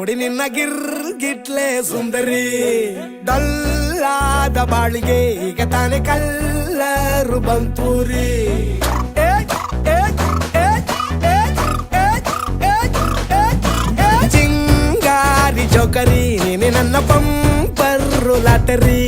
ನೋಡಿ ನಿನ್ನ ಗಿರ್ಗಿಟ್ಲೆ ಸುಂದರಿ ಡಲ್ಲಾದ ಬಾಳಿಗೆ ಈಗ ತಾನೆ ಕಲ್ಲರು ಬಂತೂರಿ ಚಿಂಗಾರಿ ಜೋಕರಿ ನೀನೆ ನನ್ನ ಬಂಪರು ಲಾಟರಿ